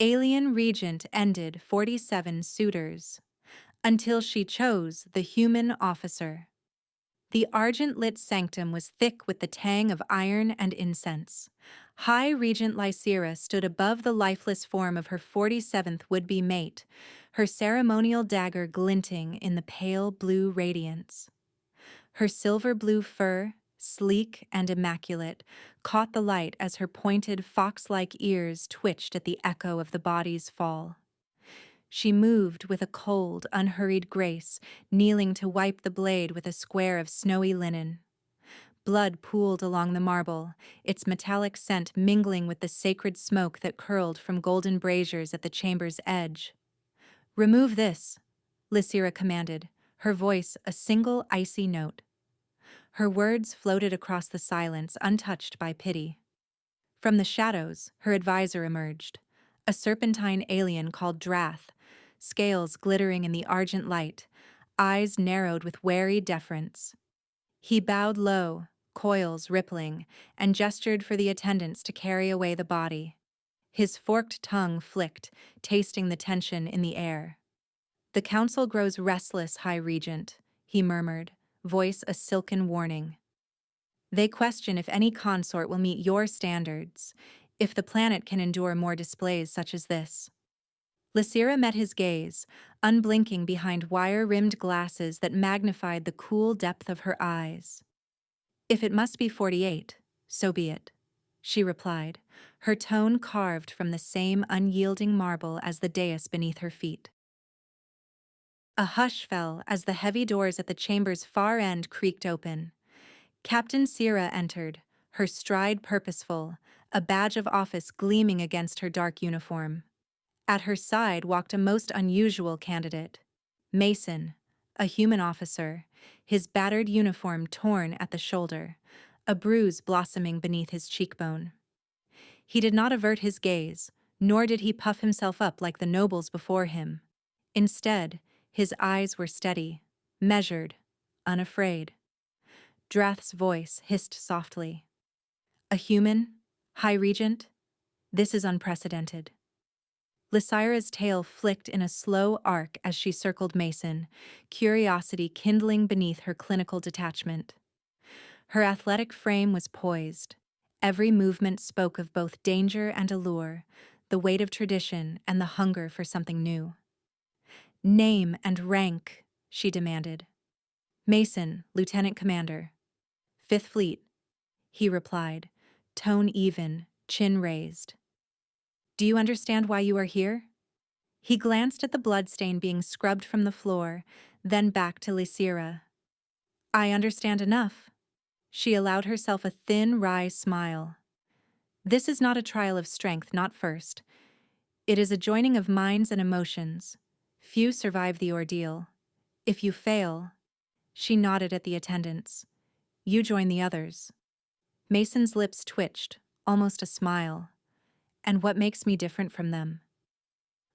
Alien Regent ended 47 suitors, until she chose the human officer. The argent-lit sanctum was thick with the tang of iron and incense. High Regent Lysira stood above the lifeless form of her 47th would-be mate, her ceremonial dagger glinting in the pale blue radiance. Her silver-blue fur, sleek and immaculate, caught the light as her pointed fox-like ears twitched at the echo of the body's fall. She moved with a cold, unhurried grace, kneeling to wipe the blade with a square of snowy linen. Blood pooled along the marble, its metallic scent mingling with the sacred smoke that curled from golden braziers at the chamber's edge. "Remove this," Lysira commanded, her voice a single icy note. Her words floated across the silence, untouched by pity. From the shadows, her advisor emerged, a serpentine alien called Drath, scales glittering in the argent light, eyes narrowed with wary deference. He bowed low, coils rippling, and gestured for the attendants to carry away the body. His forked tongue flicked, tasting the tension in the air. "The council grows restless, High Regent," he murmured, voice a silken warning. "They question if any consort will meet your standards, if the planet can endure more displays such as this." Lysira met his gaze, unblinking behind wire-rimmed glasses that magnified the cool depth of her eyes. "If it must be 48, so be it," she replied, her tone carved from the same unyielding marble as the dais beneath her feet. A hush fell as the heavy doors at the chamber's far end creaked open. Captain Sierra entered, her stride purposeful, a badge of office gleaming against her dark uniform. At her side walked a most unusual candidate, Mason, a human officer, his battered uniform torn at the shoulder, a bruise blossoming beneath his cheekbone. He did not avert his gaze, nor did he puff himself up like the nobles before him. Instead, his eyes were steady, measured, unafraid. Drath's voice hissed softly. "A human, High Regent? This is unprecedented." Lysira's tail flicked in a slow arc as she circled Mason, curiosity kindling beneath her clinical detachment. Her athletic frame was poised. Every movement spoke of both danger and allure, the weight of tradition and the hunger for something new. "Name and rank," she demanded. "Mason, Lieutenant Commander." "Fifth Fleet," he replied, tone even, chin raised. "Do you understand why you are here?" He glanced at the bloodstain being scrubbed from the floor, then back to Lysira. "I understand enough." She allowed herself a thin, wry smile. "This is not a trial of strength, not first. It is a joining of minds and emotions. Few survive the ordeal. If you fail—" She nodded at the attendants. "You join the others." Mason's lips twitched, almost a smile. "And what makes me different from them?"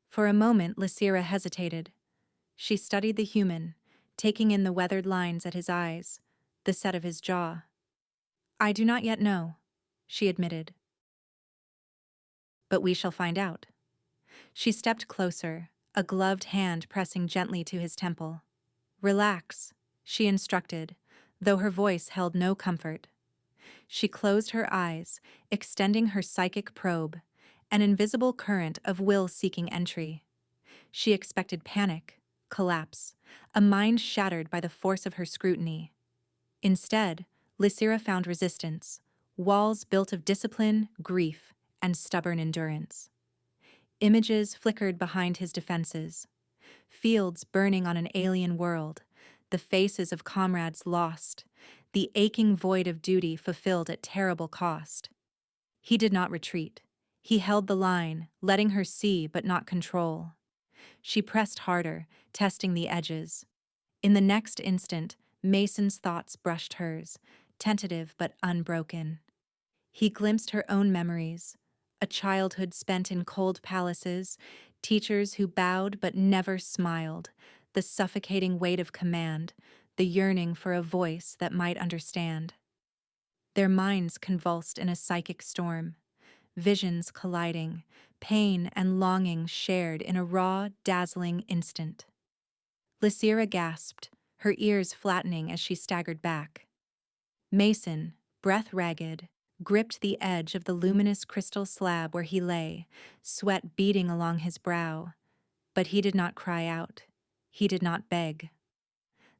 For a moment, Lysira hesitated. She studied the human, taking in the weathered lines at his eyes, the set of his jaw. "I do not yet know," she admitted. "But we shall find out." She stepped closer, a gloved hand pressing gently to his temple. "Relax," she instructed, though her voice held no comfort. She closed her eyes, extending her psychic probe, an invisible current of will seeking entry. She expected panic, collapse, a mind shattered by the force of her scrutiny. Instead, Lysira found resistance, walls built of discipline, grief, and stubborn endurance. Images flickered behind his defenses. Fields burning on an alien world, the faces of comrades lost, the aching void of duty fulfilled at terrible cost. He did not retreat. He held the line, letting her see but not control. She pressed harder, testing the edges. In the next instant, Mason's thoughts brushed hers, tentative but unbroken. He glimpsed her own memories, a childhood spent in cold palaces, teachers who bowed but never smiled, the suffocating weight of command, the yearning for a voice that might understand. Their minds convulsed in a psychic storm, visions colliding, pain and longing shared in a raw, dazzling instant. Lysira gasped, her ears flattening as she staggered back. Mason, breath ragged, gripped the edge of the luminous crystal slab where he lay, sweat beading along his brow. But he did not cry out. He did not beg.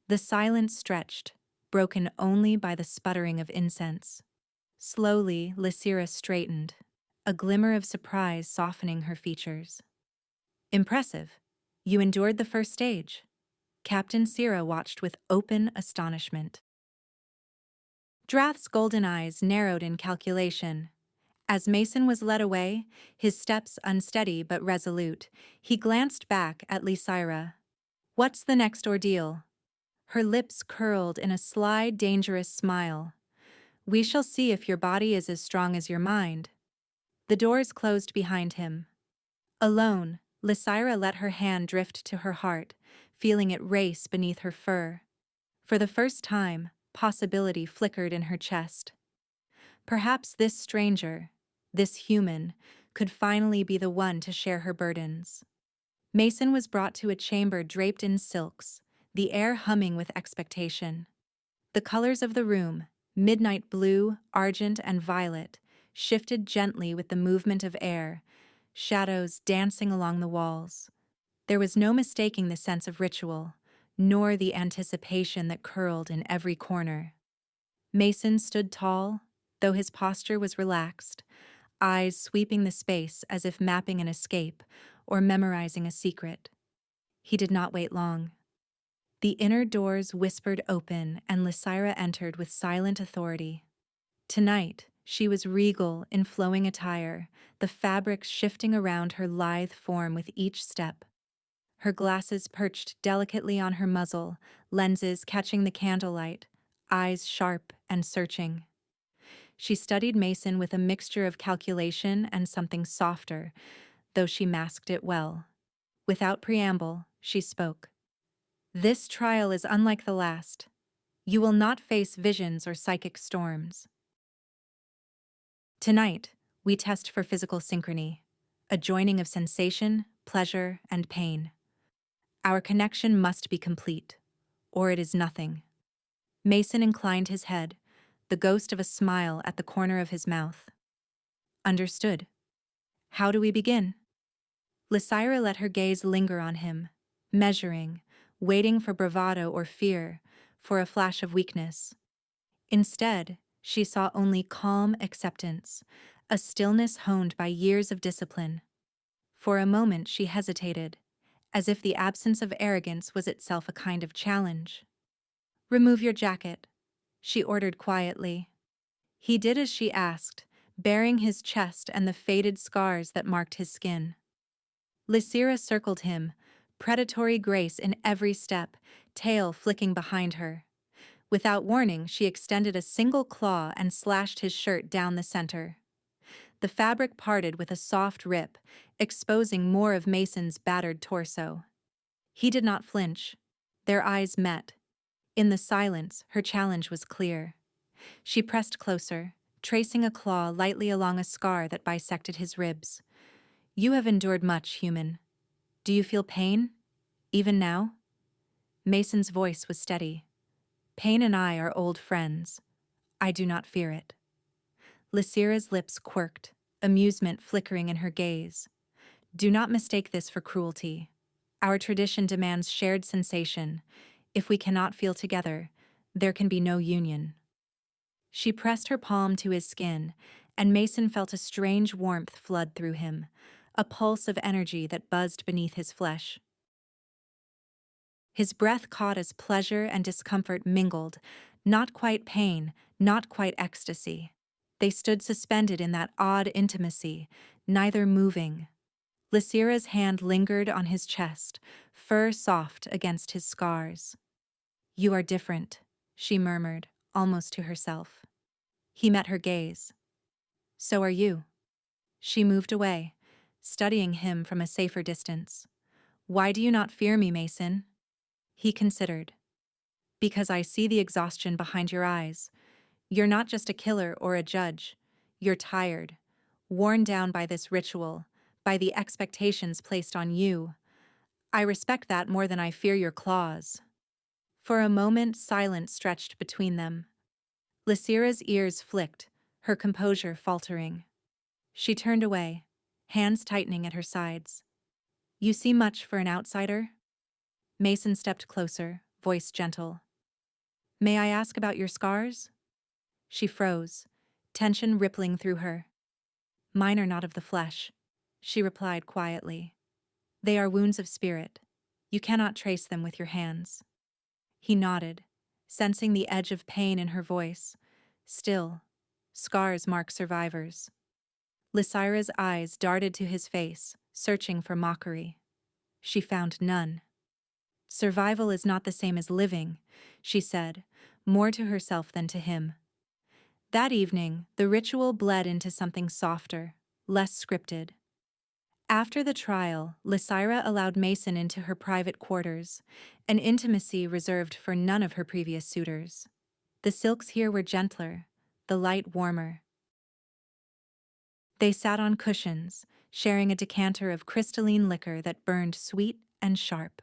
The silence stretched, broken only by the sputtering of incense. Slowly, Lysira straightened, a glimmer of surprise softening her features. Impressive. You endured the first stage. Captain Sira watched with open astonishment. Drath's golden eyes narrowed in calculation. As Mason was led away, his steps unsteady but resolute, he glanced back at Lysira. What's the next ordeal? Her lips curled in a sly, dangerous smile. We shall see if your body is as strong as your mind. The doors closed behind him. Alone, Lysira let her hand drift to her heart, feeling it race beneath her fur. For the first time, possibility flickered in her chest. Perhaps this stranger, this human, could finally be the one to share her burdens. Mason was brought to a chamber draped in silks, the air humming with expectation. The colors of the room, midnight blue, argent, and violet, shifted gently with the movement of air, shadows dancing along the walls. There was no mistaking the sense of ritual, nor the anticipation that curled in every corner. Mason stood tall, though his posture was relaxed, eyes sweeping the space as if mapping an escape or memorizing a secret. He did not wait long. The inner doors whispered open and Lysira entered with silent authority. Tonight, she was regal in flowing attire, the fabrics shifting around her lithe form with each step. Her glasses perched delicately on her muzzle, lenses catching the candlelight, eyes sharp and searching. She studied Mason with a mixture of calculation and something softer, though she masked it well. Without preamble, she spoke. This trial is unlike the last. You will not face visions or psychic storms. Tonight, we test for physical synchrony, a joining of sensation, pleasure, and pain. Our connection must be complete, or it is nothing. Mason inclined his head, the ghost of a smile at the corner of his mouth. Understood. How do we begin? Lysira let her gaze linger on him, measuring, waiting for bravado or fear, for a flash of weakness. Instead, she saw only calm acceptance, a stillness honed by years of discipline. For a moment she hesitated, as if the absence of arrogance was itself a kind of challenge. Remove your jacket, she ordered quietly. He did as she asked, baring his chest and the faded scars that marked his skin. Lysira circled him, predatory grace in every step, tail flicking behind her. Without warning, she extended a single claw and slashed his shirt down the center. The fabric parted with a soft rip, exposing more of Mason's battered torso. He did not flinch. Their eyes met. In the silence, her challenge was clear. She pressed closer, tracing a claw lightly along a scar that bisected his ribs. You have endured much, human. Do you feel pain? Even now? Mason's voice was steady. Pain and I are old friends. I do not fear it. Lysira's lips quirked, amusement flickering in her gaze. Do not mistake this for cruelty. Our tradition demands shared sensation. If we cannot feel together, there can be no union. She pressed her palm to his skin, and Mason felt a strange warmth flood through him, a pulse of energy that buzzed beneath his flesh. His breath caught as pleasure and discomfort mingled, not quite pain, not quite ecstasy. They stood suspended in that odd intimacy, neither moving. Lysira's hand lingered on his chest, fur soft against his scars. You are different, she murmured, almost to herself. He met her gaze. So are you. She moved away, studying him from a safer distance. Why do you not fear me, Mason? He considered. Because I see the exhaustion behind your eyes. You're not just a killer or a judge. You're tired, worn down by this ritual, by the expectations placed on you. I respect that more than I fear your claws." For a moment, silence stretched between them. Lysira's ears flicked, her composure faltering. She turned away, hands tightening at her sides. "You see much for an outsider?" Mason stepped closer, voice gentle. "May I ask about your scars?" She froze, tension rippling through her. "Mine are not of the flesh," she replied quietly. "They are wounds of spirit. You cannot trace them with your hands." He nodded, sensing the edge of pain in her voice. Still, scars mark survivors. Lysira's eyes darted to his face, searching for mockery. She found none. "Survival is not the same as living," she said, more to herself than to him. That evening, the ritual bled into something softer, less scripted. After the trial, Lysira allowed Mason into her private quarters, an intimacy reserved for none of her previous suitors. The silks here were gentler, the light warmer. They sat on cushions, sharing a decanter of crystalline liquor that burned sweet and sharp.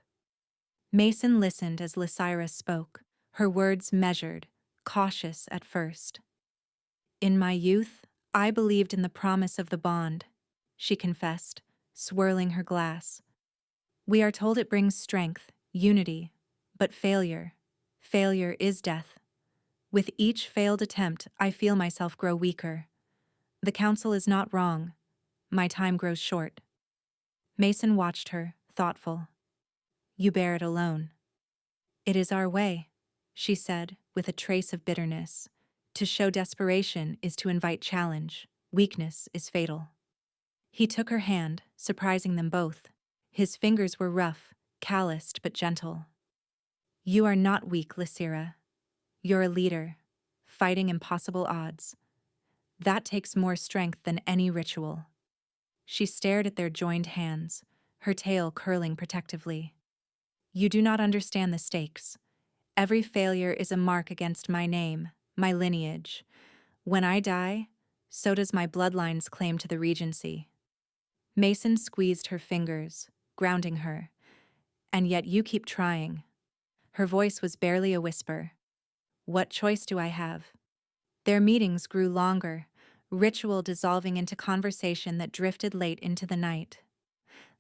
Mason listened as Lysira spoke, her words measured, cautious at first. "In my youth, I believed in the promise of the bond," she confessed, swirling her glass. "We are told it brings strength, unity, but failure is death. With each failed attempt, I feel myself grow weaker. The council is not wrong. My time grows short." Mason watched her, thoughtful. "You bear it alone." "It is our way," she said, with a trace of bitterness. "To show desperation is to invite challenge. Weakness is fatal." He took her hand, surprising them both. His fingers were rough, calloused but gentle. "You are not weak, Lysira. You're a leader, fighting impossible odds. That takes more strength than any ritual." She stared at their joined hands, her tail curling protectively. "You do not understand the stakes. Every failure is a mark against my name, my lineage. When I die, so does my bloodline's claim to the regency." Mason squeezed her fingers, grounding her. "And yet you keep trying." Her voice was barely a whisper. "What choice do I have?" Their meetings grew longer, ritual dissolving into conversation that drifted late into the night.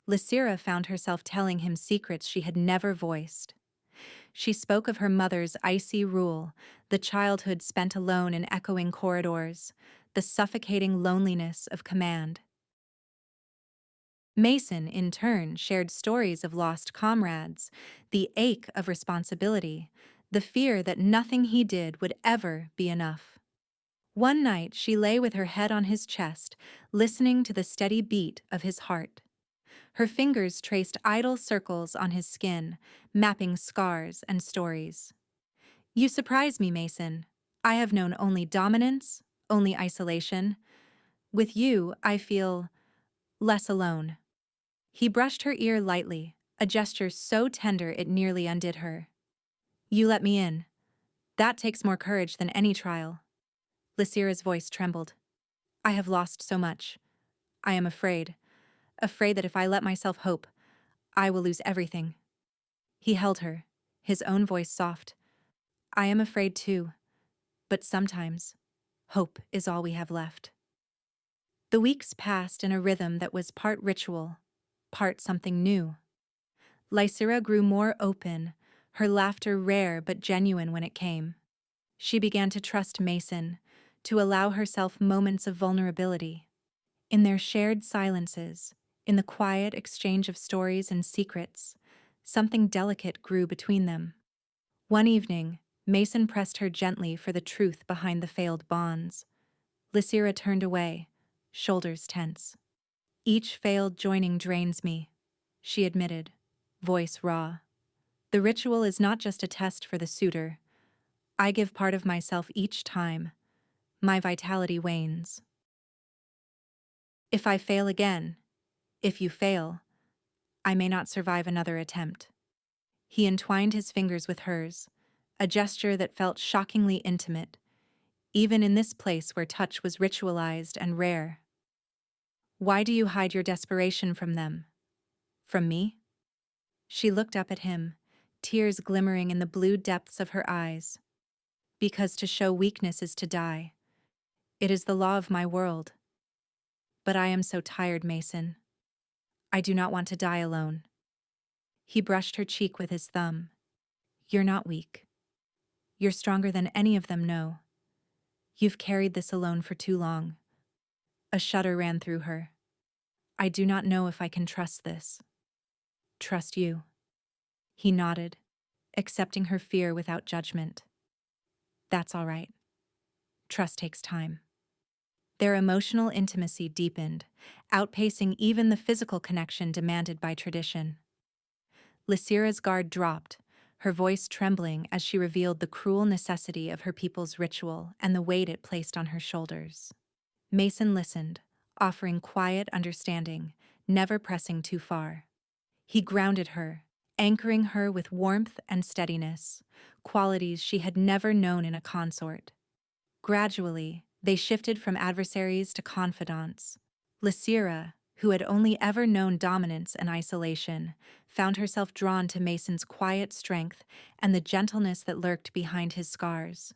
Lysira found herself telling him secrets she had never voiced. She spoke of her mother's icy rule, the childhood spent alone in echoing corridors, the suffocating loneliness of command. Mason, in turn, shared stories of lost comrades, the ache of responsibility, the fear that nothing he did would ever be enough. One night, she lay with her head on his chest, listening to the steady beat of his heart. Her fingers traced idle circles on his skin, mapping scars and stories. "You surprise me, Mason. I have known only dominance, only isolation. With you, I feel less alone." He brushed her ear lightly, a gesture so tender it nearly undid her. "You let me in. That takes more courage than any trial." Lysira's voice trembled. "I have lost so much. I am afraid that if I let myself hope, I will lose everything." He held her, his own voice soft. "I am afraid too, but sometimes, hope is all we have left." The weeks passed in a rhythm that was part ritual, part something new. Lysira grew more open, her laughter rare but genuine when it came. She began to trust Mason, to allow herself moments of vulnerability. In their shared silences, in the quiet exchange of stories and secrets, something delicate grew between them. One evening, Mason pressed her gently for the truth behind the failed bonds. Lysira turned away, shoulders tense. "Each failed joining drains me," she admitted, voice raw. "The ritual is not just a test for the suitor. I give part of myself each time. My vitality wanes. If I fail again, if you fail, I may not survive another attempt." He entwined his fingers with hers, a gesture that felt shockingly intimate, even in this place where touch was ritualized and rare. Why do you hide your desperation from them? From me? She looked up at him, tears glimmering in the blue depths of her eyes. Because to show weakness is to die. It is the law of my world. But I am so tired, Mason. I do not want to die alone. He brushed her cheek with his thumb. You're not weak. You're stronger than any of them know. You've carried this alone for too long. A shudder ran through her. I do not know if I can trust this. Trust you. He nodded, accepting her fear without judgment. That's all right. Trust takes time. Their emotional intimacy deepened, outpacing even the physical connection demanded by tradition. Lysira's guard dropped, her voice trembling as she revealed the cruel necessity of her people's ritual and the weight it placed on her shoulders. Mason listened, offering quiet understanding, never pressing too far. He grounded her, anchoring her with warmth and steadiness, qualities she had never known in a consort. Gradually, they shifted from adversaries to confidants. Lysira, who had only ever known dominance and isolation, found herself drawn to Mason's quiet strength and the gentleness that lurked behind his scars.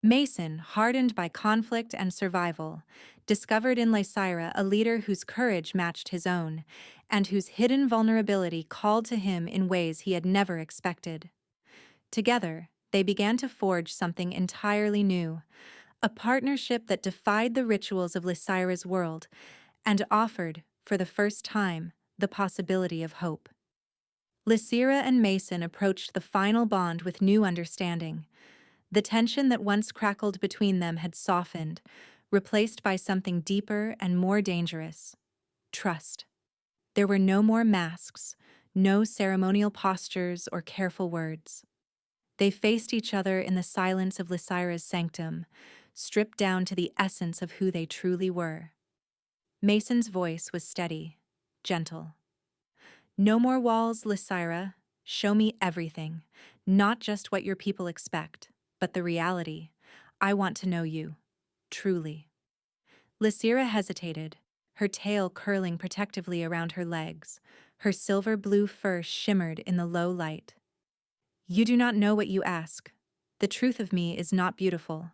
Mason, hardened by conflict and survival, discovered in Lysira a leader whose courage matched his own, and whose hidden vulnerability called to him in ways he had never expected. Together, they began to forge something entirely new, a partnership that defied the rituals of Lysira's world and offered, for the first time, the possibility of hope. Lysira and Mason approached the final bond with new understanding. The tension that once crackled between them had softened, replaced by something deeper and more dangerous: trust. There were no more masks, no ceremonial postures or careful words. They faced each other in the silence of Lysira's sanctum, stripped down to the essence of who they truly were. Mason's voice was steady, gentle. No more walls, Lysira. Show me everything, not just what your people expect, but the reality. I want to know you, truly. Lysira hesitated, her tail curling protectively around her legs. Her silver-blue fur shimmered in the low light. You do not know what you ask. The truth of me is not beautiful.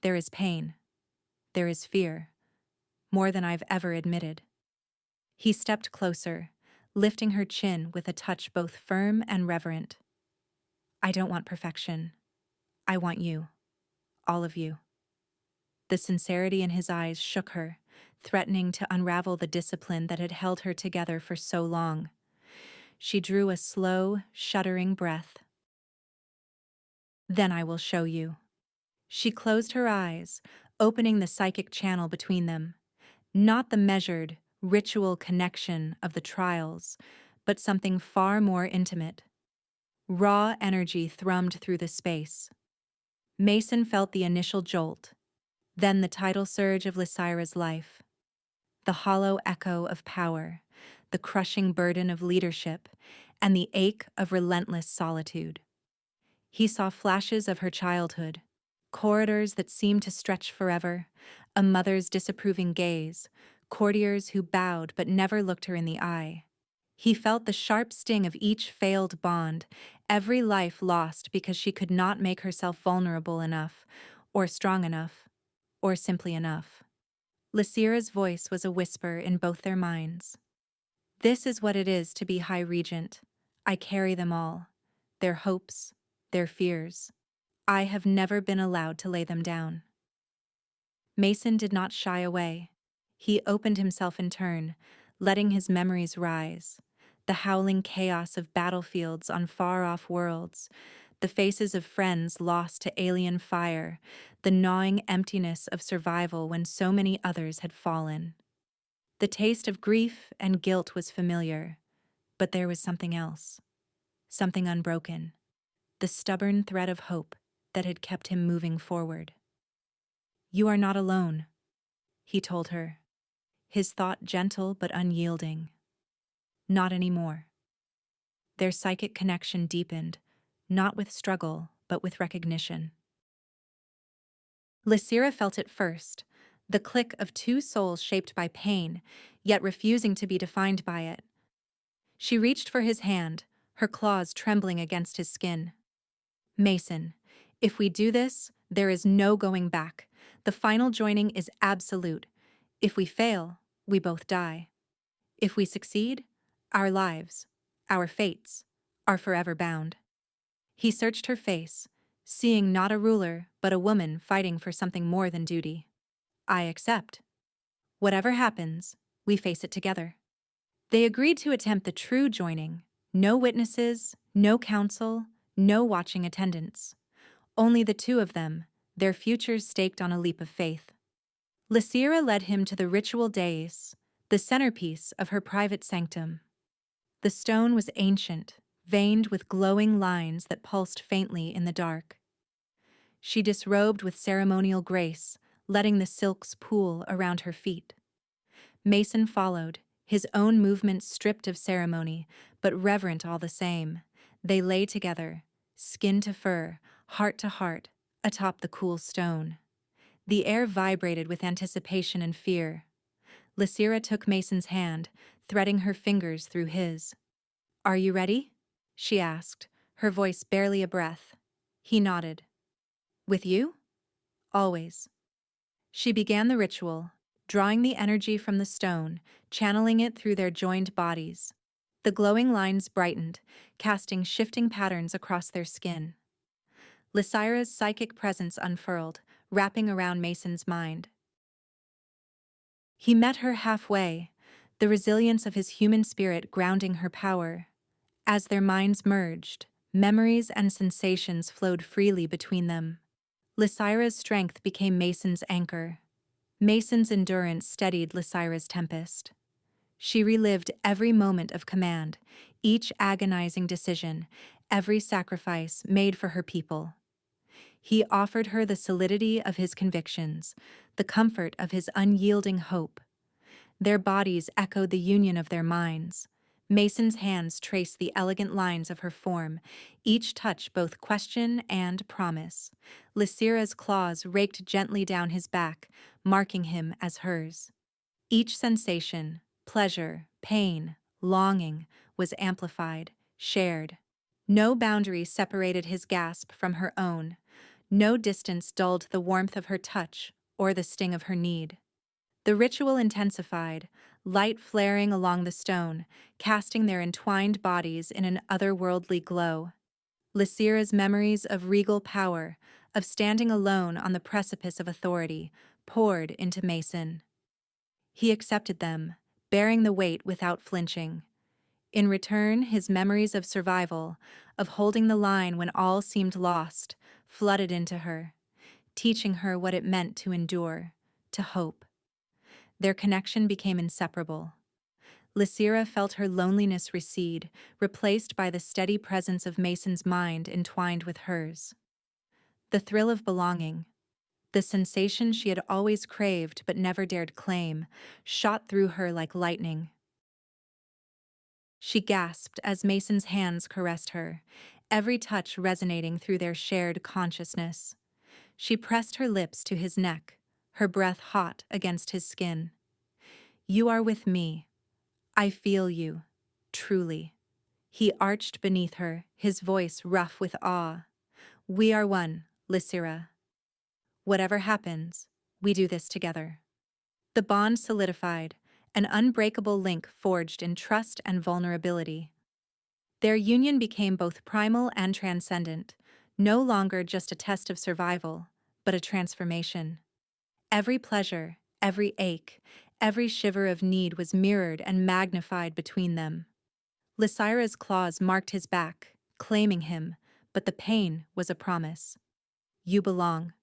There is pain. There is fear. More than I've ever admitted. He stepped closer, lifting her chin with a touch both firm and reverent. I don't want perfection. I want you. All of you. The sincerity in his eyes shook her, threatening to unravel the discipline that had held her together for so long. She drew a slow, shuddering breath. Then I will show you. She closed her eyes, opening the psychic channel between them. Not the measured, ritual connection of the trials, but something far more intimate. Raw energy thrummed through the space. Mason felt the initial jolt, then the tidal surge of Lysira's life. The hollow echo of power, the crushing burden of leadership, and the ache of relentless solitude. He saw flashes of her childhood, corridors that seemed to stretch forever, a mother's disapproving gaze, courtiers who bowed but never looked her in the eye. He felt the sharp sting of each failed bond, every life lost because she could not make herself vulnerable enough, or strong enough, or simply enough. Lysira's voice was a whisper in both their minds. This is what it is to be High Regent. I carry them all. Their hopes, their fears. I have never been allowed to lay them down. Mason did not shy away. He opened himself in turn, letting his memories rise. The howling chaos of battlefields on far-off worlds, the faces of friends lost to alien fire, the gnawing emptiness of survival when so many others had fallen. The taste of grief and guilt was familiar, but there was something else, something unbroken, the stubborn thread of hope that had kept him moving forward. You are not alone, he told her, his thought gentle but unyielding. Not anymore. Their psychic connection deepened, not with struggle, but with recognition. Lysira felt it first, the click of two souls shaped by pain, yet refusing to be defined by it. She reached for his hand, her claws trembling against his skin. Mason, if we do this, there is no going back. The final joining is absolute. If we fail, we both die. If we succeed, our lives, our fates, are forever bound. He searched her face, seeing not a ruler, but a woman fighting for something more than duty. I accept. Whatever happens, we face it together. They agreed to attempt the true joining. No witnesses, no counsel, no watching attendance. Only the two of them, their futures staked on a leap of faith. Lysira led him to the ritual dais, the centerpiece of her private sanctum. The stone was ancient, veined with glowing lines that pulsed faintly in the dark. She disrobed with ceremonial grace, letting the silks pool around her feet. Mason followed, his own movements stripped of ceremony, but reverent all the same. They lay together, skin to fur, heart to heart, atop the cool stone. The air vibrated with anticipation and fear. Lysira took Mason's hand, threading her fingers through his. "Are you ready?" she asked, her voice barely a breath. He nodded. "With you?" "Always." She began the ritual, drawing the energy from the stone, channeling it through their joined bodies. The glowing lines brightened, casting shifting patterns across their skin. Lysira's psychic presence unfurled, wrapping around Mason's mind. He met her halfway, the resilience of his human spirit grounding her power. As their minds merged, memories and sensations flowed freely between them. Lysira's strength became Mason's anchor. Mason's endurance steadied Lysira's tempest. She relived every moment of command, each agonizing decision, every sacrifice made for her people. He offered her the solidity of his convictions, the comfort of his unyielding hope. Their bodies echoed the union of their minds. Mason's hands traced the elegant lines of her form, each touch both question and promise. Lysira's claws raked gently down his back, marking him as hers. Each sensation, pleasure, pain, longing, was amplified, shared. No boundary separated his gasp from her own. No distance dulled the warmth of her touch or the sting of her need. The ritual intensified, light flaring along the stone, casting their entwined bodies in an otherworldly glow. Lysira's memories of regal power, of standing alone on the precipice of authority, poured into Mason. He accepted them, bearing the weight without flinching. In return, his memories of survival, of holding the line when all seemed lost, flooded into her, teaching her what it meant to endure, to hope. Their connection became inseparable. Lysira felt her loneliness recede, replaced by the steady presence of Mason's mind entwined with hers. The thrill of belonging, the sensation she had always craved but never dared claim, shot through her like lightning. She gasped as Mason's hands caressed her, every touch resonating through their shared consciousness. She pressed her lips to his neck, her breath hot against his skin. "You are with me. I feel you, truly." He arched beneath her, his voice rough with awe. "We are one, Lysira. Whatever happens, we do this together." The bond solidified, an unbreakable link forged in trust and vulnerability. Their union became both primal and transcendent, no longer just a test of survival, but a transformation. Every pleasure, every ache, every shiver of need was mirrored and magnified between them. Lysira's claws marked his back, claiming him, but the pain was a promise. "You belong."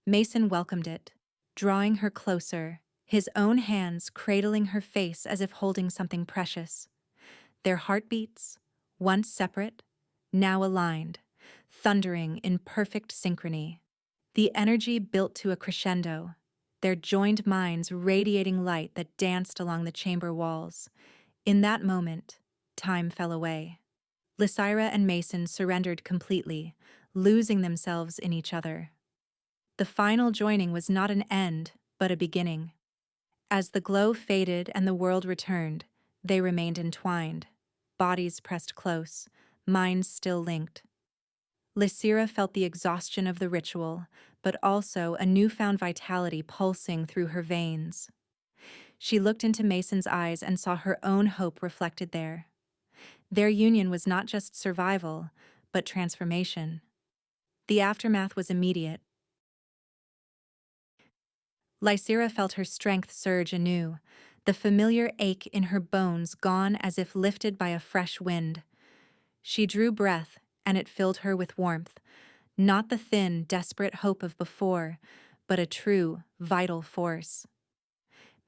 Mason welcomed it, drawing her closer, his own hands cradling her face as if holding something precious. Their heartbeats, once separate, now aligned, thundering in perfect synchrony. The energy built to a crescendo, their joined minds radiating light that danced along the chamber walls. In that moment, time fell away. Lysira and Mason surrendered completely, losing themselves in each other. The final joining was not an end, but a beginning. As the glow faded and the world returned, they remained entwined, bodies pressed close, minds still linked. Lysira felt the exhaustion of the ritual, but also a newfound vitality pulsing through her veins. She looked into Mason's eyes and saw her own hope reflected there. Their union was not just survival, but transformation. The aftermath was immediate. Lysira felt her strength surge anew, the familiar ache in her bones gone as if lifted by a fresh wind. She drew breath, and it filled her with warmth, not the thin, desperate hope of before, but a true, vital force.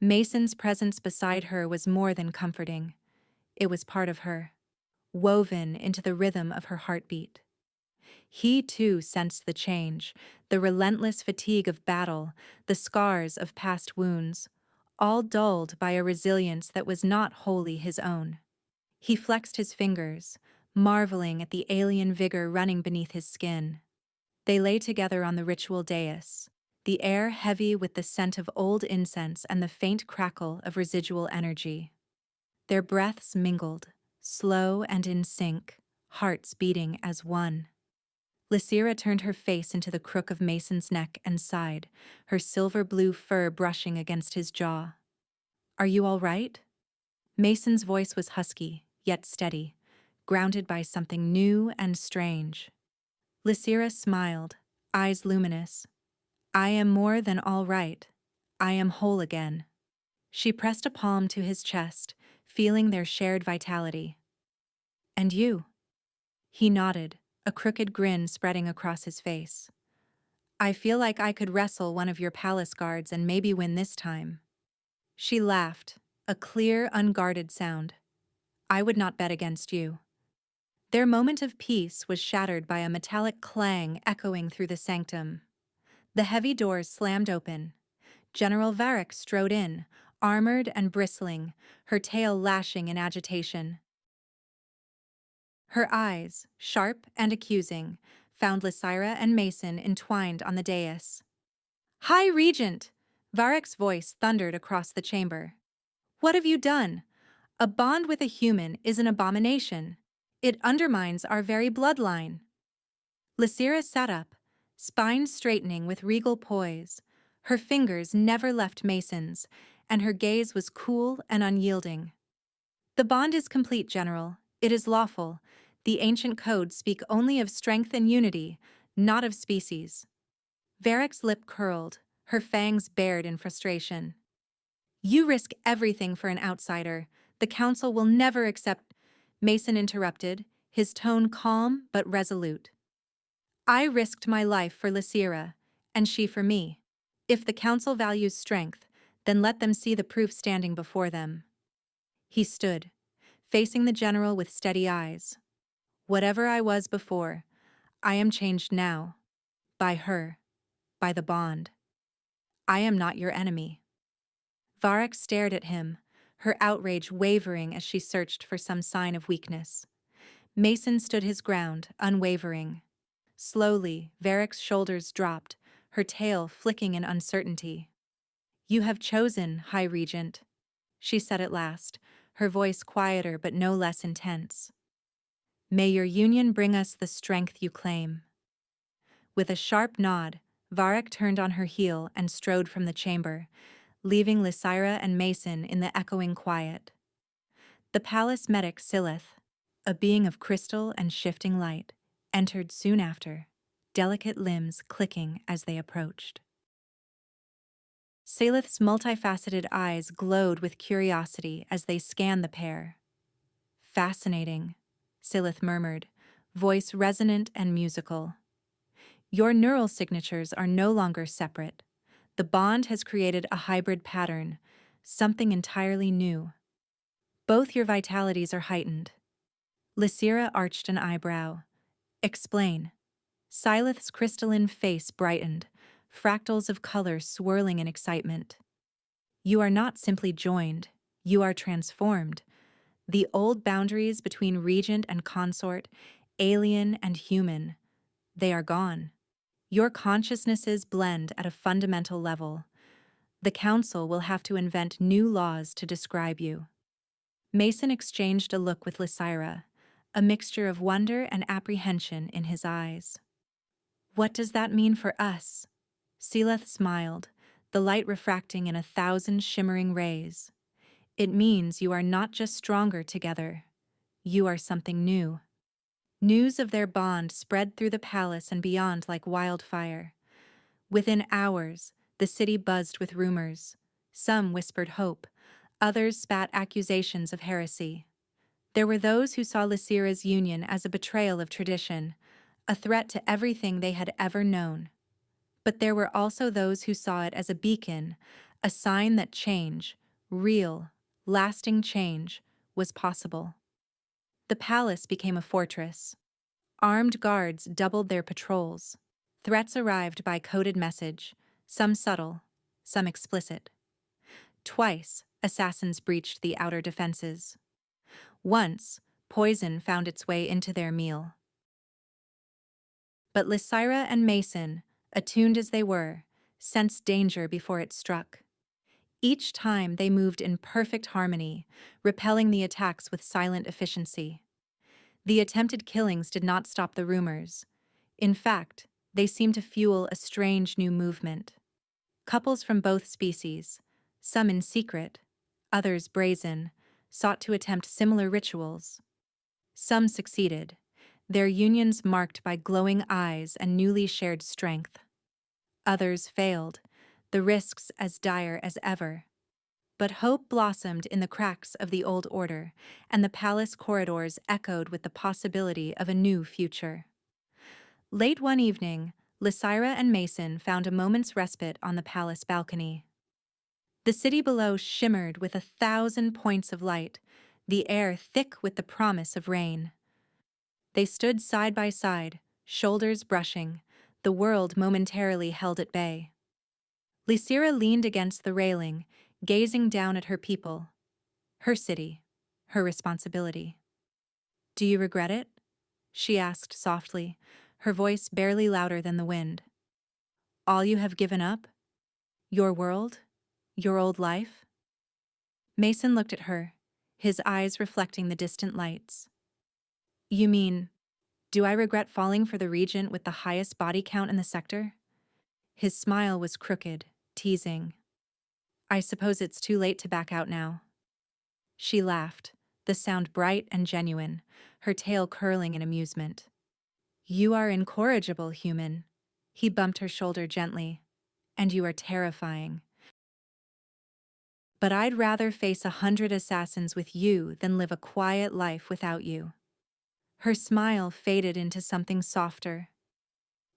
Mason's presence beside her was more than comforting. It was part of her, woven into the rhythm of her heartbeat. He too sensed the change, the relentless fatigue of battle, the scars of past wounds, all dulled by a resilience that was not wholly his own. He flexed his fingers, marveling at the alien vigor running beneath his skin. They lay together on the ritual dais, the air heavy with the scent of old incense and the faint crackle of residual energy. Their breaths mingled, slow and in sync, hearts beating as one. Lysira turned her face into the crook of Mason's neck and sighed, her silver-blue fur brushing against his jaw. "Are you all right?" Mason's voice was husky, yet steady, grounded by something new and strange. Lysira smiled, eyes luminous. "I am more than all right. I am whole again." She pressed a palm to his chest, feeling their shared vitality. "And you?" He nodded, a crooked grin spreading across his face. "I feel like I could wrestle one of your palace guards and maybe win this time." She laughed, a clear, unguarded sound. "I would not bet against you." Their moment of peace was shattered by a metallic clang echoing through the sanctum. The heavy doors slammed open. General Varric strode in, armored and bristling, her tail lashing in agitation. Her eyes, sharp and accusing, found Lysira and Mason entwined on the dais. "High Regent!" Varric's voice thundered across the chamber. "What have you done? A bond with a human is an abomination. It undermines our very bloodline." Lysira sat up, spine straightening with regal poise. Her fingers never left Mason's, and her gaze was cool and unyielding. "The bond is complete, General. It is lawful. The ancient codes speak only of strength and unity, not of species." Varric's lip curled, her fangs bared in frustration. "You risk everything for an outsider. The Council will never accept—" Mason interrupted, his tone calm but resolute. "I risked my life for Lysira, and she for me. If the Council values strength, then let them see the proof standing before them." He stood, facing the general with steady eyes. "Whatever I was before, I am changed now. By her. By the bond. I am not your enemy." Varric stared at him, her outrage wavering as she searched for some sign of weakness. Mason stood his ground, unwavering. Slowly, Varric's shoulders dropped, her tail flicking in uncertainty. "You have chosen, High Regent," she said at last, her voice quieter but no less intense. "May your union bring us the strength you claim." With a sharp nod, Varric turned on her heel and strode from the chamber, leaving Lysira and Mason in the echoing quiet. The palace medic Silith, a being of crystal and shifting light, entered soon after, delicate limbs clicking as they approached. Silith's multifaceted eyes glowed with curiosity as they scanned the pair. "Fascinating," Silith murmured, voice resonant and musical. "Your neural signatures are no longer separate. The bond has created a hybrid pattern, something entirely new. Both your vitalities are heightened." Lysira arched an eyebrow. "Explain." Silith's crystalline face brightened, fractals of color swirling in excitement. "You are not simply joined, you are transformed. The old boundaries between regent and consort, alien and human, they are gone. Your consciousnesses blend at a fundamental level. The council will have to invent new laws to describe you. Mason exchanged a look with Lysira, a mixture of wonder and apprehension in his eyes. What does that mean for us? Seleth smiled, the light refracting in 1,000 shimmering rays. It means you are not just stronger together. You are something new. News of their bond spread through the palace and beyond like wildfire. Within hours, the city buzzed with rumors. Some whispered hope, others spat accusations of heresy. There were those who saw Lysira's union as a betrayal of tradition, a threat to everything they had ever known. But there were also those who saw it as a beacon, a sign that change, real, lasting change, was possible. The palace became a fortress. Armed guards doubled their patrols. Threats arrived by coded message, some subtle, some explicit. Twice, assassins breached the outer defenses. Once, poison found its way into their meal. But Lysira and Mason, attuned as they were, sensed danger before it struck. Each time they moved in perfect harmony, repelling the attacks with silent efficiency. The attempted killings did not stop the rumors. In fact, they seemed to fuel a strange new movement. Couples from both species, some in secret, others brazen, sought to attempt similar rituals. Some succeeded, their unions marked by glowing eyes and newly shared strength. Others failed, the risks as dire as ever. But hope blossomed in the cracks of the old order, and the palace corridors echoed with the possibility of a new future. Late one evening, Lysira and Mason found a moment's respite on the palace balcony. The city below shimmered with 1,000 points of light, the air thick with the promise of rain. They stood side by side, shoulders brushing, the world momentarily held at bay. Lysira leaned against the railing, gazing down at her people, her city, her responsibility. "Do you regret it?" she asked softly, her voice barely louder than the wind. "All you have given up? Your world? Your old life?" Mason looked at her, his eyes reflecting the distant lights. "You mean, do I regret falling for the Regent with the highest body count in the sector?" His smile was crooked, teasing. "I suppose it's too late to back out now." She laughed, the sound bright and genuine, her tail curling in amusement. "You are incorrigible, human." He bumped her shoulder gently. "And you are terrifying. But I'd rather face 100 assassins with you than live a quiet life without you." Her smile faded into something softer.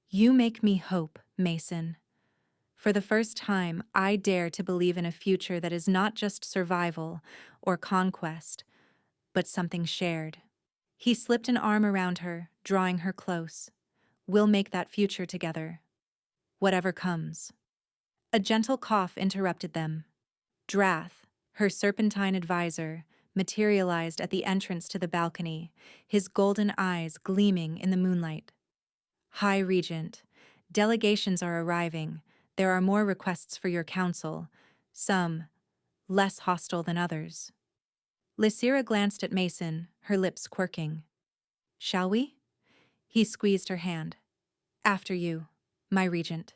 "You make me hope, Mason. For the first time, I dare to believe in a future that is not just survival or conquest, but something shared." He slipped an arm around her, drawing her close. "We'll make that future together. Whatever comes." A gentle cough interrupted them. Drath, her serpentine advisor, materialized at the entrance to the balcony, his golden eyes gleaming in the moonlight. "High Regent, delegations are arriving. There are more requests for your council, some less hostile than others." Lysira glanced at Mason, her lips quirking. "Shall we?" He squeezed her hand. "After you, my Regent."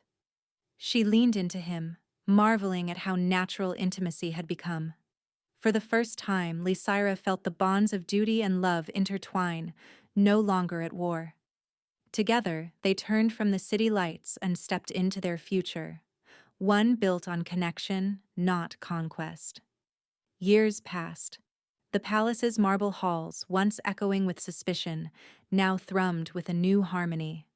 She leaned into him, marveling at how natural intimacy had become. For the first time, Lysira felt the bonds of duty and love intertwine, no longer at war. Together, they turned from the city lights and stepped into their future, one built on connection, not conquest. Years passed. The palace's marble halls, once echoing with suspicion, now thrummed with a new harmony.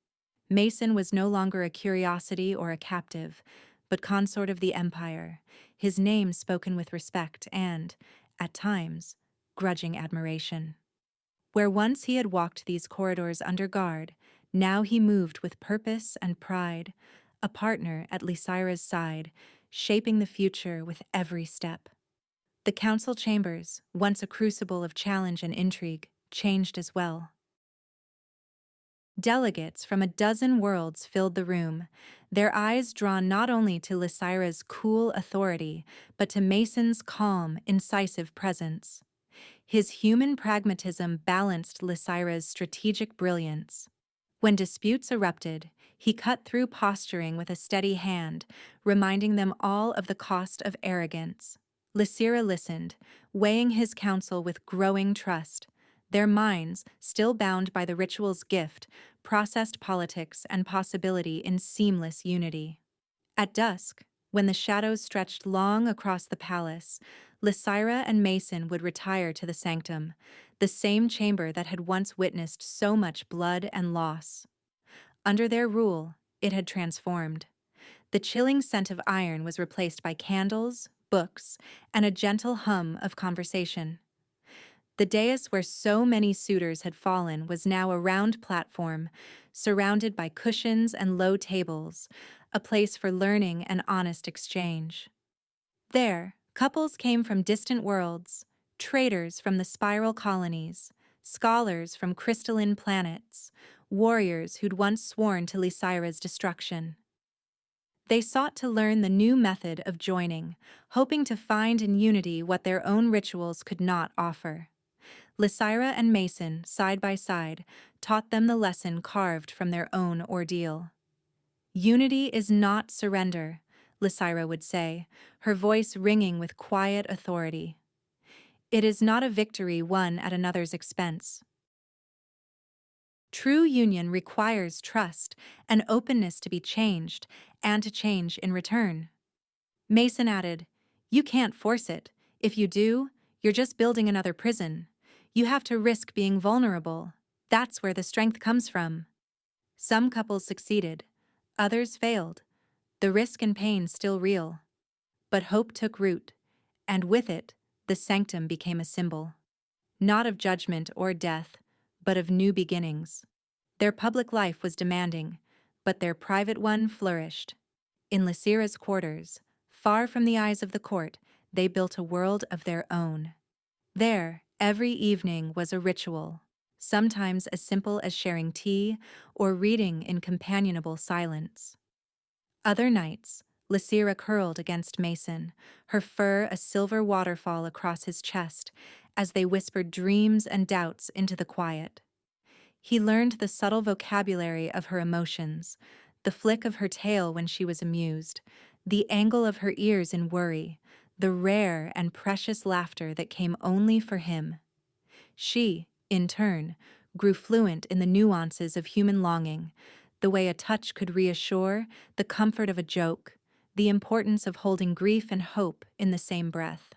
Mason was no longer a curiosity or a captive, but consort of the empire, his name spoken with respect and, at times, grudging admiration. Where once he had walked these corridors under guard, now he moved with purpose and pride, a partner at Lysira's side, shaping the future with every step. The council chambers, once a crucible of challenge and intrigue, changed as well. Delegates from a dozen worlds filled the room, their eyes drawn not only to Lysira's cool authority, but to Mason's calm, incisive presence. His human pragmatism balanced Lysira's strategic brilliance. When disputes erupted, he cut through posturing with a steady hand, reminding them all of the cost of arrogance. Lysira listened, weighing his counsel with growing trust. Their minds, still bound by the ritual's gift, processed politics and possibility in seamless unity. At dusk, when the shadows stretched long across the palace, Lysira and Mason would retire to the sanctum, the same chamber that had once witnessed so much blood and loss. Under their rule, it had transformed. The chilling scent of iron was replaced by candles, books, and a gentle hum of conversation. The dais where so many suitors had fallen was now a round platform, surrounded by cushions and low tables, a place for learning and honest exchange. There, couples came from distant worlds, traders from the spiral colonies, scholars from crystalline planets, warriors who'd once sworn to Lysira's destruction. They sought to learn the new method of joining, hoping to find in unity what their own rituals could not offer. Lysira and Mason, side by side, taught them the lesson carved from their own ordeal. Unity is not surrender, Lysira would say, her voice ringing with quiet authority. It is not a victory won at another's expense. True union requires trust and openness to be changed and to change in return. Mason added, "You can't force it. If you do, you're just building another prison. You have to risk being vulnerable. That's where the strength comes from." Some couples succeeded, others failed, the risk and pain still real. But hope took root, and with it, the sanctum became a symbol. Not of judgment or death, but of new beginnings. Their public life was demanding, but their private one flourished. In Lysira's quarters, far from the eyes of the court, they built a world of their own. There, every evening was a ritual, sometimes as simple as sharing tea or reading in companionable silence. Other nights, Lysira curled against Mason, her fur a silver waterfall across his chest, as they whispered dreams and doubts into the quiet. He learned the subtle vocabulary of her emotions, the flick of her tail when she was amused, the angle of her ears in worry, the rare and precious laughter that came only for him. She, in turn, grew fluent in the nuances of human longing, the way a touch could reassure, the comfort of a joke, the importance of holding grief and hope in the same breath.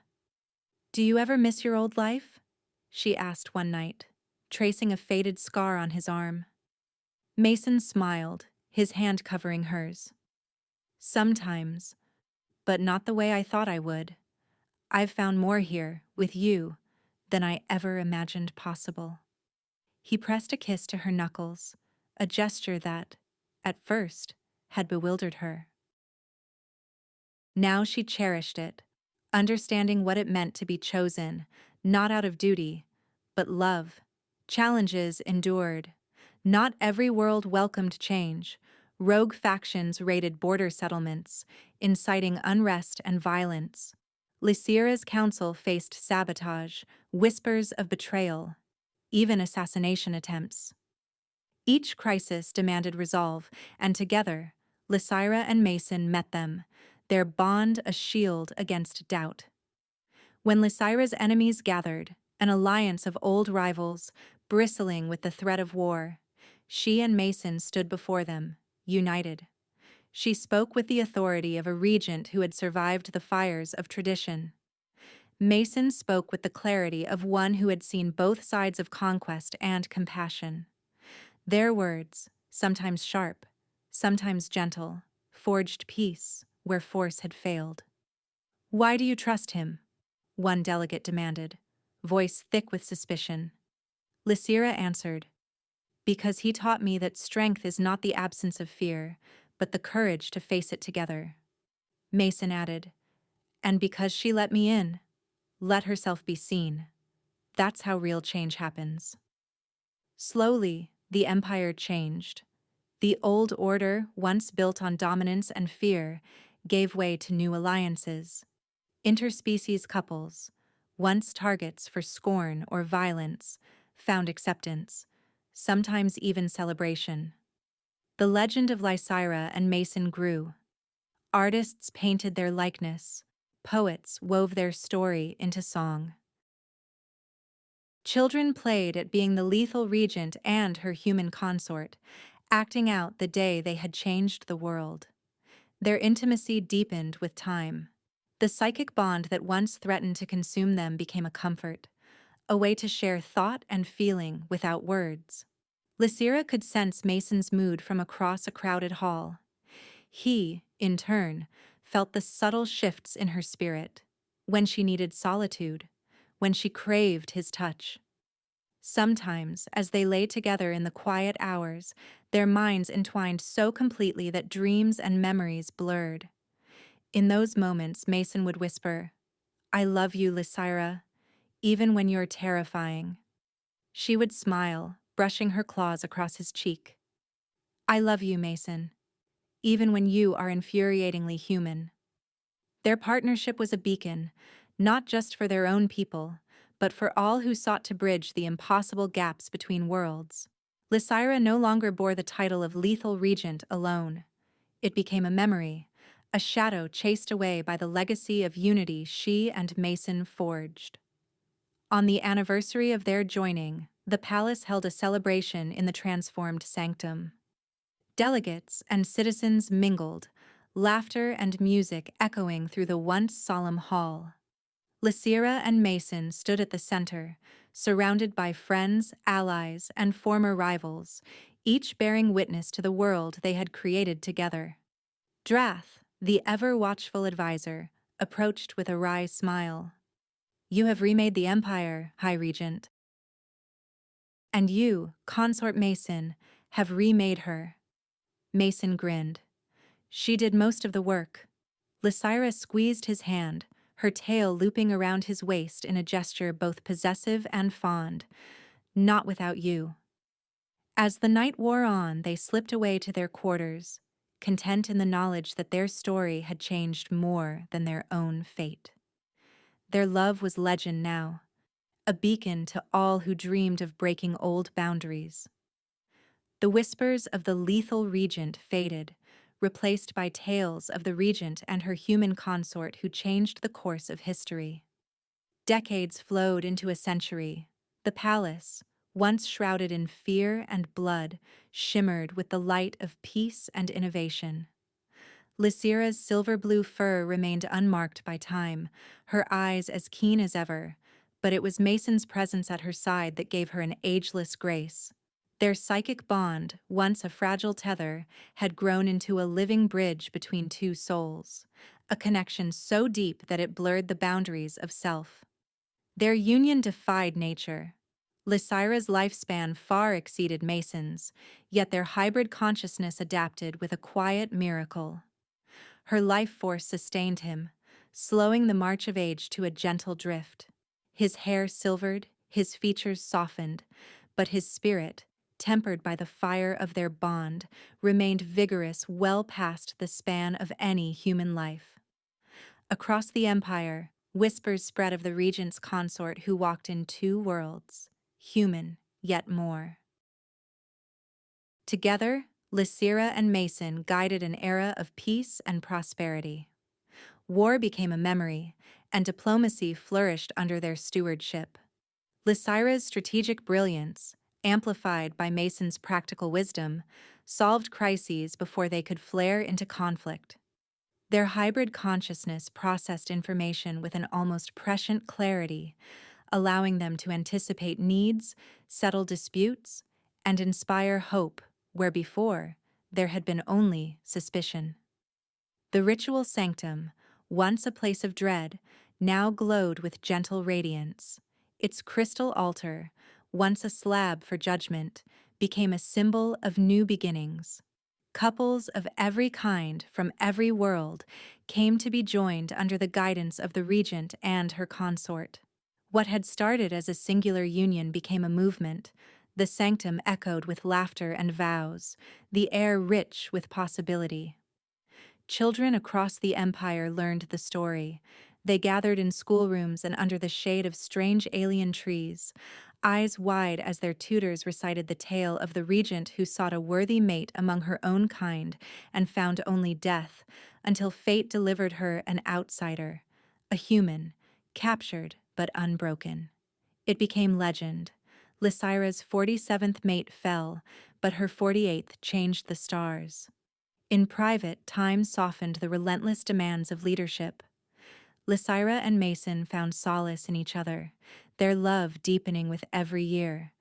"Do you ever miss your old life?" she asked one night, tracing a faded scar on his arm. Mason smiled, his hand covering hers. "Sometimes, but not the way I thought I would. I've found more here, with you, than I ever imagined possible." He pressed a kiss to her knuckles, a gesture that, at first, had bewildered her. Now she cherished it, understanding what it meant to be chosen, not out of duty, but love. Challenges endured. Not every world welcomed change. Rogue factions raided border settlements, inciting unrest and violence. Lysira's council faced sabotage, whispers of betrayal, even assassination attempts. Each crisis demanded resolve, and together, Lysira and Mason met them, their bond a shield against doubt. When Lysira's enemies gathered, an alliance of old rivals, bristling with the threat of war, she and Mason stood before them, united. She spoke with the authority of a regent who had survived the fires of tradition. Mason spoke with the clarity of one who had seen both sides of conquest and compassion. Their words, sometimes sharp, sometimes gentle, forged peace where force had failed. "Why do you trust him?" one delegate demanded, voice thick with suspicion. Lysira answered, "Because he taught me that strength is not the absence of fear, but the courage to face it together." Mason added, "And because she let me in, let herself be seen. That's how real change happens." Slowly, the Empire changed. The old order, once built on dominance and fear, gave way to new alliances. Interspecies couples, once targets for scorn or violence, found acceptance, sometimes even celebration. The legend of Lysira and Mason grew. Artists painted their likeness, poets wove their story into song. Children played at being the lethal regent and her human consort, acting out the day they had changed the world. Their intimacy deepened with time. The psychic bond that once threatened to consume them became a comfort, a way to share thought and feeling without words. Lysira could sense Mason's mood from across a crowded hall. He, in turn, felt the subtle shifts in her spirit, when she needed solitude, when she craved his touch. Sometimes, as they lay together in the quiet hours, their minds entwined so completely that dreams and memories blurred. In those moments, Mason would whisper, "I love you, Lysira, even when you're terrifying." She would smile, brushing her claws across his cheek. "I love you, Mason, even when you are infuriatingly human." Their partnership was a beacon, not just for their own people, but for all who sought to bridge the impossible gaps between worlds. Lysira no longer bore the title of lethal regent alone. It became a memory, a shadow chased away by the legacy of unity she and Mason forged. On the anniversary of their joining, the palace held a celebration in the transformed sanctum. Delegates and citizens mingled, laughter and music echoing through the once solemn hall. Lysira and Mason stood at the center, surrounded by friends, allies, and former rivals, each bearing witness to the world they had created together. Drath, the ever-watchful advisor, approached with a wry smile. "You have remade the Empire, High Regent. And you, Consort Mason, have remade her." Mason grinned. "She did most of the work." Lysira squeezed his hand, her tail looping around his waist in a gesture both possessive and fond. "Not without you." As the night wore on, they slipped away to their quarters, content in the knowledge that their story had changed more than their own fate. Their love was legend now, a beacon to all who dreamed of breaking old boundaries. The whispers of the lethal regent faded, replaced by tales of the regent and her human consort who changed the course of history. Decades flowed into a century. The palace, once shrouded in fear and blood, shimmered with the light of peace and innovation. Lysira's silver-blue fur remained unmarked by time, her eyes as keen as ever, but it was Mason's presence at her side that gave her an ageless grace. Their psychic bond, once a fragile tether, had grown into a living bridge between two souls, a connection so deep that it blurred the boundaries of self. Their union defied nature. Lysira's lifespan far exceeded Mason's, yet their hybrid consciousness adapted with a quiet miracle. Her life force sustained him, slowing the march of age to a gentle drift. His hair silvered, his features softened, but his spirit, tempered by the fire of their bond, remained vigorous well past the span of any human life. Across the Empire, whispers spread of the regent's consort who walked in two worlds, human yet more. Together, Lysira and Mason guided an era of peace and prosperity. War became a memory, and diplomacy flourished under their stewardship. Lysira's strategic brilliance, amplified by Mason's practical wisdom, solved crises before they could flare into conflict. Their hybrid consciousness processed information with an almost prescient clarity, allowing them to anticipate needs, settle disputes, and inspire hope where before there had been only suspicion. The ritual sanctum, once a place of dread, now glowed with gentle radiance. Its crystal altar, once a slab for judgment, became a symbol of new beginnings. Couples of every kind from every world came to be joined under the guidance of the regent and her consort. What had started as a singular union became a movement, The sanctum echoed with laughter and vows, the air rich with possibility. Children across the empire learned the story. They gathered in schoolrooms and under the shade of strange alien trees, eyes wide as their tutors recited the tale of the regent who sought a worthy mate among her own kind and found only death, until fate delivered her an outsider, a human, captured but unbroken. It became legend. Lycira's 47th mate fell, but her 48th changed the stars. In private, time softened the relentless demands of leadership. Lycira and Mason found solace in each other, their love deepening with every year.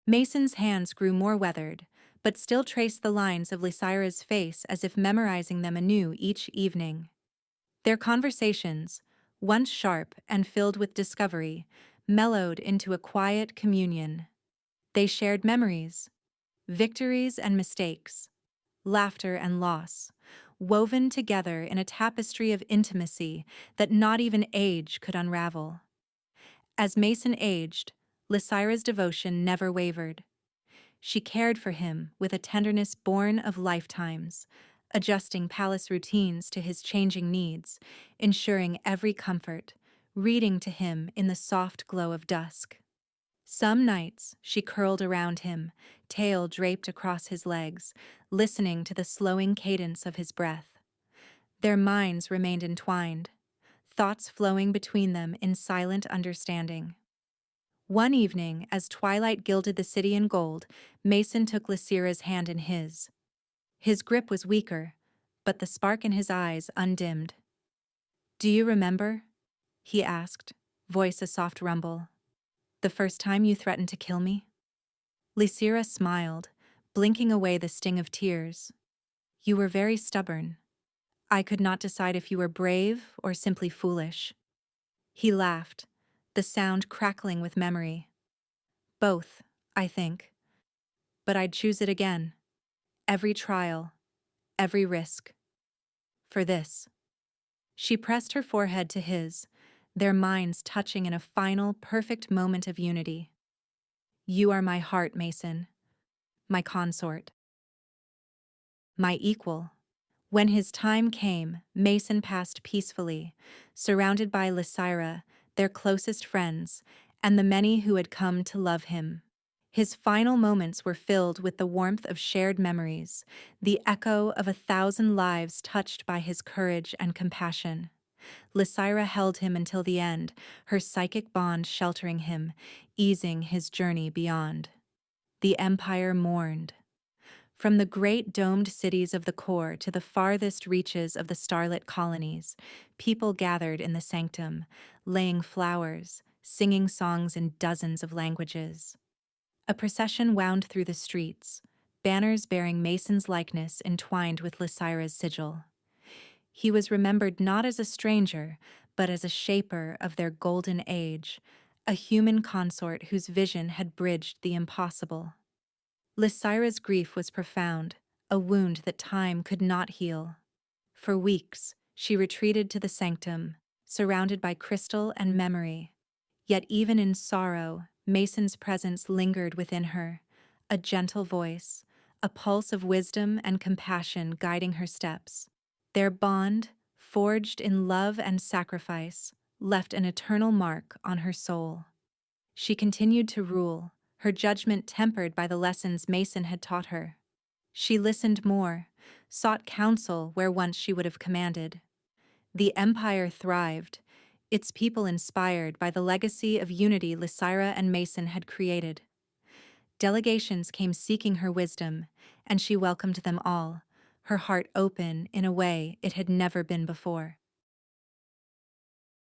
Mason's hands grew more weathered, but still traced the lines of Lycira's face as if memorizing them anew each evening. Their conversations, once sharp and filled with discovery, mellowed into a quiet communion. They shared memories, victories and mistakes, laughter and loss, woven together in a tapestry of intimacy that not even age could unravel. As Mason aged, Lycira's devotion never wavered. She cared for him with a tenderness born of lifetimes, adjusting palace routines to his changing needs, ensuring every comfort, reading to him in the soft glow of dusk. Some nights she curled around him, tail draped across his legs, listening to the slowing cadence of his breath. Their minds remained entwined, thoughts flowing between them in silent understanding. One evening, as twilight gilded the city in gold, Mason took Lycira's hand in his. His grip was weaker, but the spark in his eyes undimmed. "Do you remember?" he asked, voice a soft rumble. "The first time you threatened to kill me?" Lycira smiled, blinking away the sting of tears. "You were very stubborn. I could not decide if you were brave or simply foolish." He laughed, the sound crackling with memory. "Both, I think. But I'd choose it again. Every trial, every risk. For this." She pressed her forehead to his, their minds touching in a final, perfect moment of unity. "You are my heart, Mason. My consort. My equal." When his time came, Mason passed peacefully, surrounded by Lycira, their closest friends, and the many who had come to love him. His final moments were filled with the warmth of shared memories, the echo of 1,000 lives touched by his courage and compassion. Lycira held him until the end, her psychic bond sheltering him, easing his journey beyond. The Empire mourned. From the great domed cities of the core to the farthest reaches of the starlit colonies, people gathered in the sanctum, laying flowers, singing songs in dozens of languages. A procession wound through the streets, banners bearing Mason's likeness entwined with Lycira's sigil. He was remembered not as a stranger, but as a shaper of their golden age, a human consort whose vision had bridged the impossible. Lycira's grief was profound, a wound that time could not heal. For weeks, she retreated to the sanctum, surrounded by crystal and memory. Yet even in sorrow, Mason's presence lingered within her, a gentle voice, a pulse of wisdom and compassion guiding her steps. Their bond, forged in love and sacrifice, left an eternal mark on her soul. She continued to rule, her judgment tempered by the lessons Mason had taught her. She listened more, sought counsel where once she would have commanded. The empire thrived, its people inspired by the legacy of unity Lycira and Mason had created. Delegations came seeking her wisdom, and she welcomed them all, her heart open in a way it had never been before.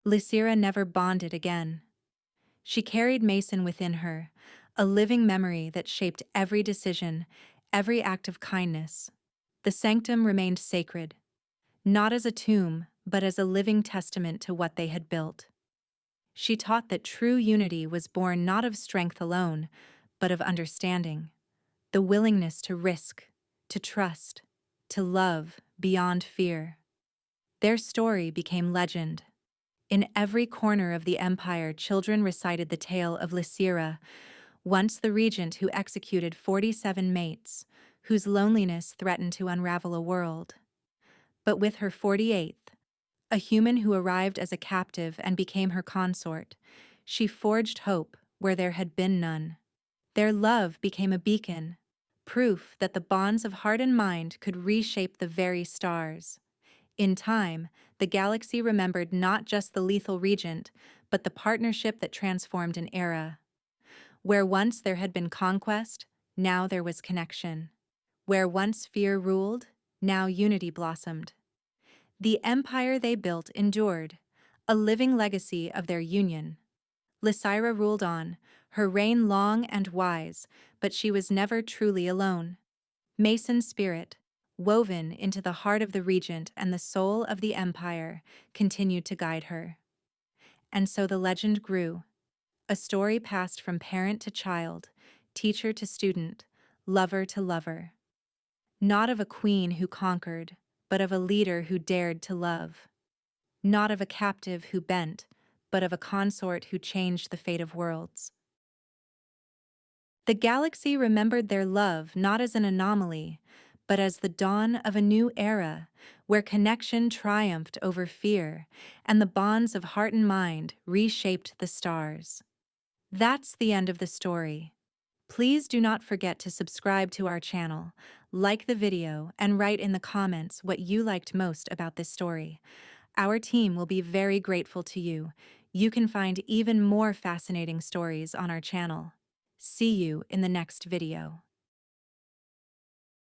Lycira never bonded again. She carried Mason within her, a living memory that shaped every decision, every act of kindness. The sanctum remained sacred, not as a tomb, but as a living testament to what they had built. She taught that true unity was born not of strength alone, but of understanding, the willingness to risk, to trust, to love beyond fear. Their story became legend. In every corner of the empire, children recited the tale of Lycira, once the regent who executed 47 mates, whose loneliness threatened to unravel a world. But with her 48th, a human who arrived as a captive and became her consort, she forged hope where there had been none. Their love became a beacon, proof that the bonds of heart and mind could reshape the very stars. In time, the galaxy remembered not just the lethal regent, but the partnership that transformed an era. Where once there had been conquest, now there was connection. Where once fear ruled, now unity blossomed. The empire they built endured, a living legacy of their union. Lysira ruled on, her reign long and wise, but she was never truly alone. Mason's spirit, woven into the heart of the regent and the soul of the empire, continued to guide her. And so the legend grew. A story passed from parent to child, teacher to student, lover to lover. Not of a queen who conquered, but of a leader who dared to love. Not of a captive who bent, but of a consort who changed the fate of worlds. The galaxy remembered their love not as an anomaly, but as the dawn of a new era, where connection triumphed over fear, and the bonds of heart and mind reshaped the stars. That's the end of the story. Please do not forget to subscribe to our channel, like the video, and write in the comments what you liked most about this story. Our team will be very grateful to you. You can find even more fascinating stories on our channel. See you in the next video.